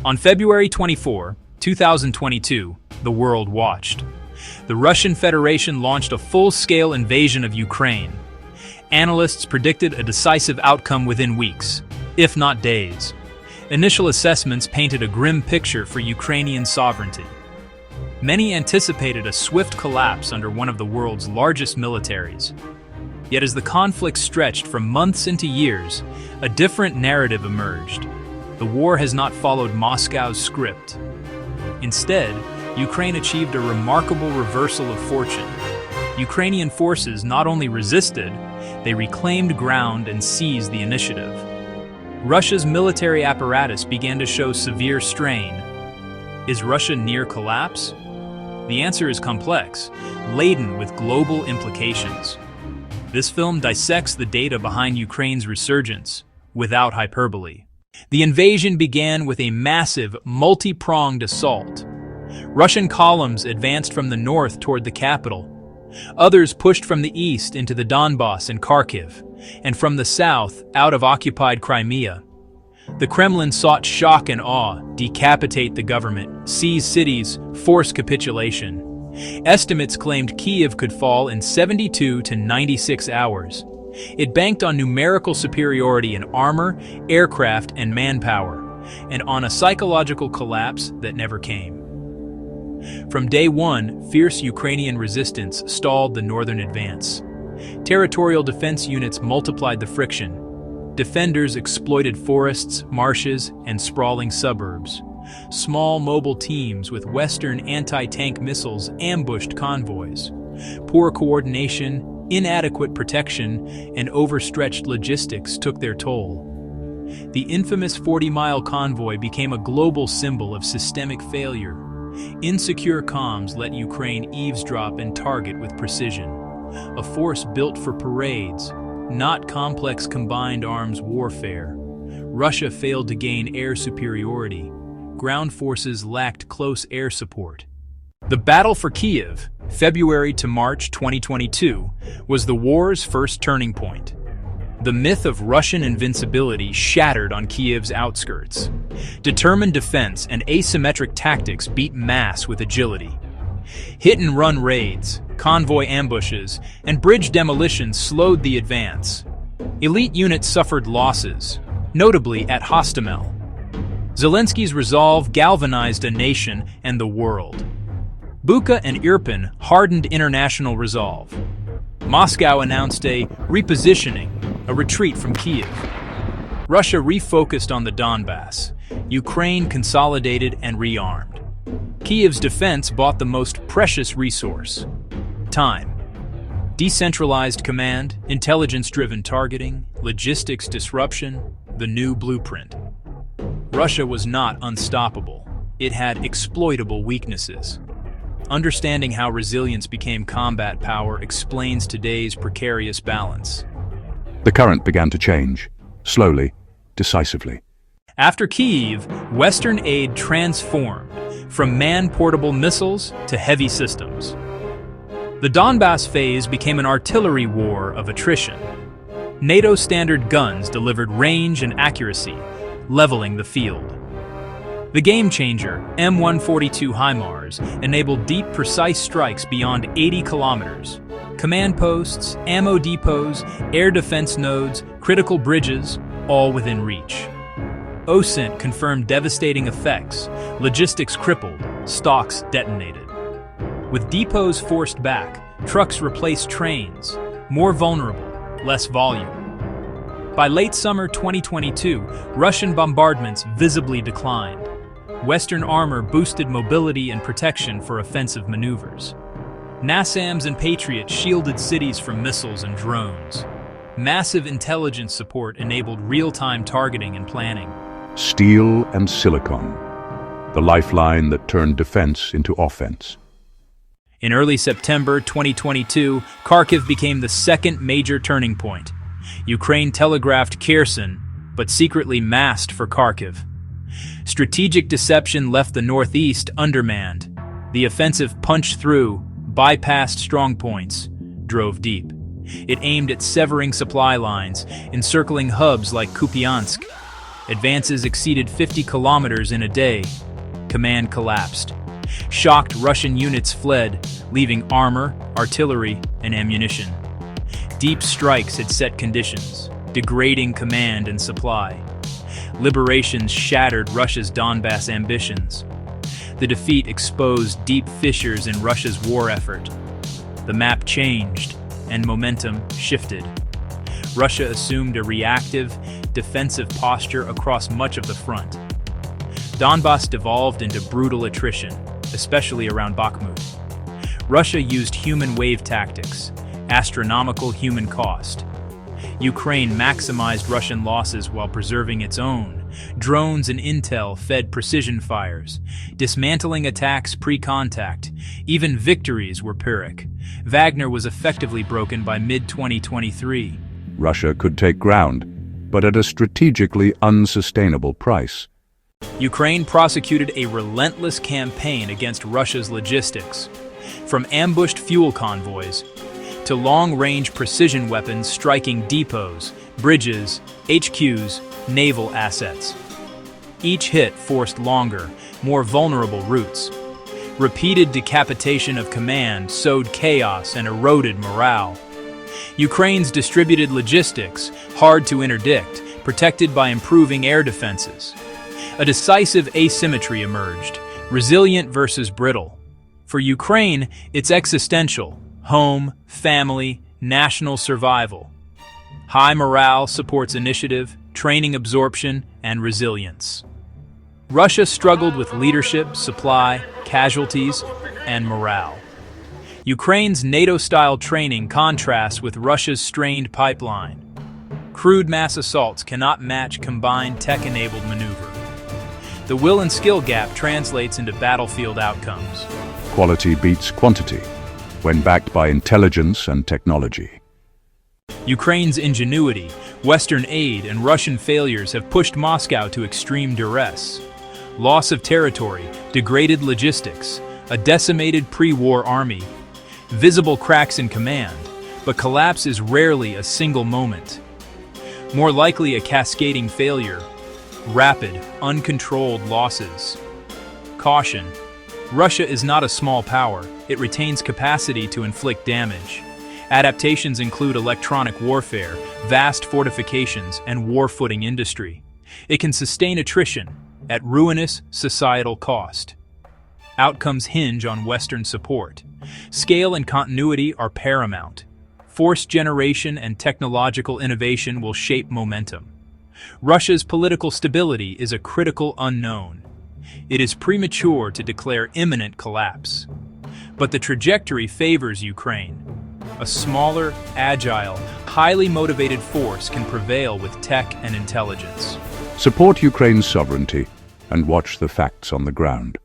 On February 24, 2022, the world watched. The Russian Federation launched a full-scale invasion of Ukraine. Analysts predicted a decisive outcome within weeks, if not days. Initial assessments painted a grim picture for Ukrainian sovereignty. Many anticipated a swift collapse under one of the world's largest militaries. Yet as the conflict stretched from months into years, a different narrative emerged. The war has not followed Moscow's script. Instead, Ukraine achieved a remarkable reversal of fortune. Ukrainian forces not only resisted, they reclaimed ground and seized the initiative. Russia's military apparatus began to show severe strain. Is Russia near collapse? The answer is complex, laden with global implications. This film dissects the data behind Ukraine's resurgence, without hyperbole. The invasion began with a massive, multi-pronged assault. Russian columns advanced from the north toward the capital. Others pushed from the east into the Donbass and Kharkiv, and from the south out of occupied Crimea. The Kremlin sought shock and awe, decapitate the government, seize cities, force capitulation. Estimates claimed Kyiv could fall in 72 to 96 hours. It banked on numerical superiority in armor, aircraft, and manpower, and on a psychological collapse that never came. From day one, fierce Ukrainian resistance stalled the northern advance. Territorial defense units multiplied the friction. Defenders exploited forests, marshes, and sprawling suburbs. Small mobile teams with Western anti-tank missiles ambushed convoys. Poor coordination, inadequate protection, and overstretched logistics took their toll. The infamous 40-mile convoy became a global symbol of systemic failure. Insecure comms let Ukraine eavesdrop and target with precision. A force built for parades, not complex combined arms warfare. Russia failed to gain air superiority. Ground forces lacked close air support. The battle for Kyiv, February to March 2022, was the war's first turning point. The myth of Russian invincibility shattered on Kyiv's outskirts. Determined defense and asymmetric tactics beat mass with agility. Hit-and-run raids, convoy ambushes, and bridge demolitions slowed the advance. Elite units suffered losses, notably at Hostomel. Zelensky's resolve galvanized a nation and the world. Bucha and Irpin hardened international resolve. Moscow announced a repositioning, a retreat from Kyiv. Russia refocused on the Donbass. Ukraine consolidated and rearmed. Kyiv's defense bought the most precious resource: time. Decentralized command, intelligence-driven targeting, logistics disruption, the new blueprint. Russia was not unstoppable. It had exploitable weaknesses. Understanding how resilience became combat power explains today's precarious balance. The current began to change, slowly, decisively. After Kyiv, Western aid transformed from man-portable missiles to heavy systems. The Donbass phase became an artillery war of attrition. NATO standard guns delivered range and accuracy, leveling the field. The game-changer, M142 HIMARS, enabled deep, precise strikes beyond 80 kilometers. Command posts, ammo depots, air defense nodes, critical bridges, all within reach. OSINT confirmed devastating effects, logistics crippled, stocks detonated. With depots forced back, trucks replaced trains, more vulnerable, less volume. By late summer 2022, Russian bombardments visibly declined. Western armor boosted mobility and protection for offensive maneuvers. NASAMS and Patriot shielded cities from missiles and drones. Massive intelligence support enabled real-time targeting and planning. Steel and silicon, the lifeline that turned defense into offense. In early September 2022, Kharkiv became the second major turning point. Ukraine telegraphed Kherson, but secretly masked for Kharkiv. Strategic deception left the northeast undermanned. The offensive punched through, bypassed strong points, drove deep. It aimed at severing supply lines, encircling hubs like Kupiansk. Advances exceeded 50 kilometers in a day. Command collapsed. Shocked Russian units fled, leaving armor, artillery, and ammunition. Deep strikes had set conditions, degrading command and supply. Liberations shattered Russia's Donbass ambitions. The defeat exposed deep fissures in Russia's war effort. The map changed, and momentum shifted. Russia assumed a reactive, defensive posture across much of the front. Donbass devolved into brutal attrition, especially around Bakhmut. Russia used human wave tactics, astronomical human cost. Ukraine maximized Russian losses while preserving its own. Drones and intel fed precision fires, dismantling attacks pre-contact. Even victories were Pyrrhic. Wagner was effectively broken by mid-2023. Russia could take ground, but at a strategically unsustainable price. Ukraine prosecuted a relentless campaign against Russia's logistics, from ambushed fuel convoys to long-range precision weapons striking depots, bridges, HQs, naval assets. Each hit forced longer, more vulnerable routes. Repeated decapitation of command sowed chaos and eroded morale. Ukraine's distributed logistics, hard to interdict, protected by improving air defenses. A decisive asymmetry emerged, resilient versus brittle. For Ukraine, it's existential: home, family, national survival. High morale supports initiative, training absorption, and resilience. Russia struggled with leadership, supply, casualties, and morale. Ukraine's NATO-style training contrasts with Russia's strained pipeline. Crude mass assaults cannot match combined tech-enabled maneuver. The will and skill gap translates into battlefield outcomes. Quality beats quantity when backed by intelligence and technology. Ukraine's ingenuity, Western aid, and Russian failures have pushed Moscow to extreme duress. Loss of territory, degraded logistics, a decimated pre-war army, visible cracks in command, but collapse is rarely a single moment. More likely a cascading failure, rapid, uncontrolled losses. Caution: Russia is not a small power. It retains capacity to inflict damage. Adaptations include electronic warfare, vast fortifications, and war-footing industry. It can sustain attrition at ruinous societal cost. Outcomes hinge on Western support. Scale and continuity are paramount. Force generation and technological innovation will shape momentum. Russia's political stability is a critical unknown. It is premature to declare imminent collapse. But the trajectory favors Ukraine. A smaller, agile, highly motivated force can prevail with tech and intelligence. Support Ukraine's sovereignty and watch the facts on the ground.